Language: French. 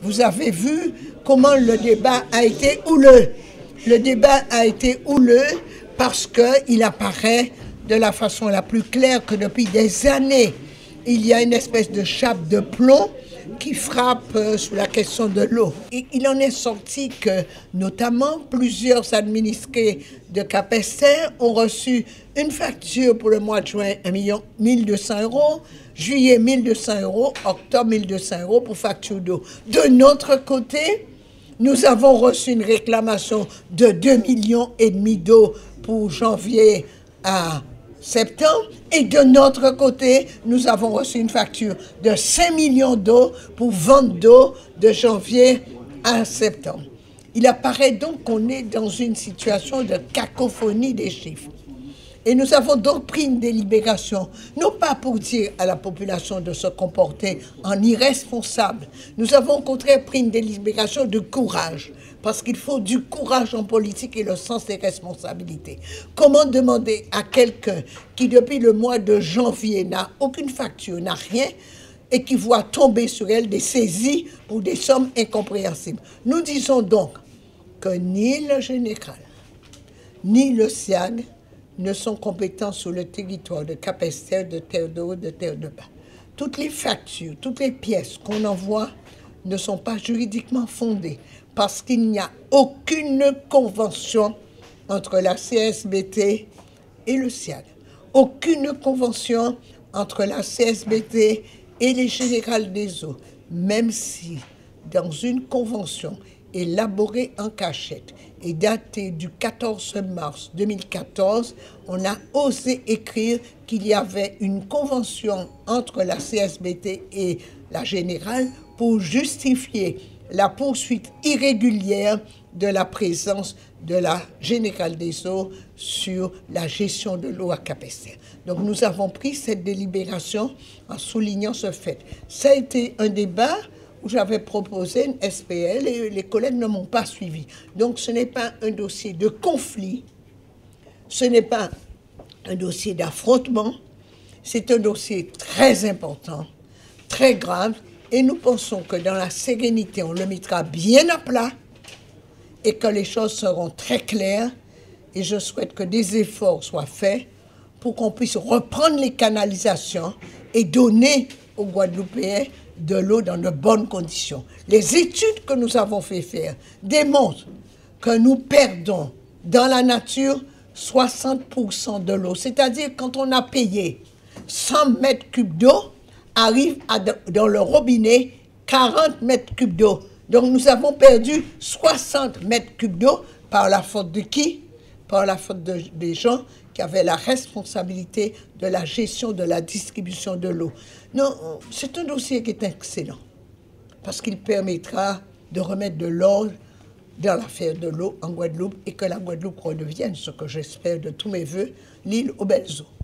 Vous avez vu comment le débat a été houleux. Le débat a été houleux parce qu'il apparaît de la façon la plus claire que depuis des années, il y a une espèce de chape de plomb qui frappe sur la question de l'eau. Il en est sorti que, notamment, plusieurs administrés de Capesterre ont reçu une facture pour le mois de juin, 1 200 €, juillet 1 200 €, octobre 1 200 € pour facture d'eau. De notre côté, nous avons reçu une réclamation de 2,5 millions d'eau pour janvier à septembre, et de notre côté, nous avons reçu une facture de 5 millions d'eau pour vente d'eau de janvier à septembre. Il apparaît donc qu'on est dans une situation de cacophonie des chiffres. Et nous avons donc pris une délibération, non pas pour dire à la population de se comporter en irresponsable. Nous avons au contraire pris une délibération de courage, parce qu'il faut du courage en politique et le sens des responsabilités. Comment demander à quelqu'un qui, depuis le mois de janvier, n'a aucune facture, n'a rien, et qui voit tomber sur elle des saisies pour des sommes incompréhensibles? Nous disons donc que ni le général, ni le SIAG ne sont compétents sur le territoire de Capesterre, de Terre de Haut, de Terre de Bas. Toutes les factures, toutes les pièces qu'on envoie ne sont pas juridiquement fondées parce qu'il n'y a aucune convention entre la CSBT et le SIAG. Aucune convention entre la CSBT et les générales des eaux, même si dans une convention élaborée en cachette et datée du 14 mars 2014, on a osé écrire qu'il y avait une convention entre la CSBT et la Générale pour justifier la poursuite irrégulière de la présence de la Générale des eaux sur la gestion de l'eau à Capesterre. Donc nous avons pris cette délibération en soulignant ce fait. Ça a été un débat où j'avais proposé une SPL et les collègues ne m'ont pas suivi. Donc ce n'est pas un dossier de conflit, ce n'est pas un dossier d'affrontement, c'est un dossier très important, très grave, et nous pensons que dans la sérénité, on le mettra bien à plat et que les choses seront très claires, et je souhaite que des efforts soient faits pour qu'on puisse reprendre les canalisations et donner aux Guadeloupéens de l'eau dans de bonnes conditions. Les études que nous avons fait faire démontrent que nous perdons dans la nature 60% de l'eau. C'est-à-dire quand on a payé 100 mètres cubes d'eau, arrive dans le robinet 40 mètres cubes d'eau. Donc nous avons perdu 60 mètres cubes d'eau par la faute de qui? Par la faute des gens qui avaient la responsabilité de la gestion de la distribution de l'eau. Non, c'est un dossier qui est excellent, parce qu'il permettra de remettre de l'ordre dans l'affaire de l'eau en Guadeloupe et que la Guadeloupe redevienne, ce que j'espère de tous mes voeux, l'île aux belles eaux.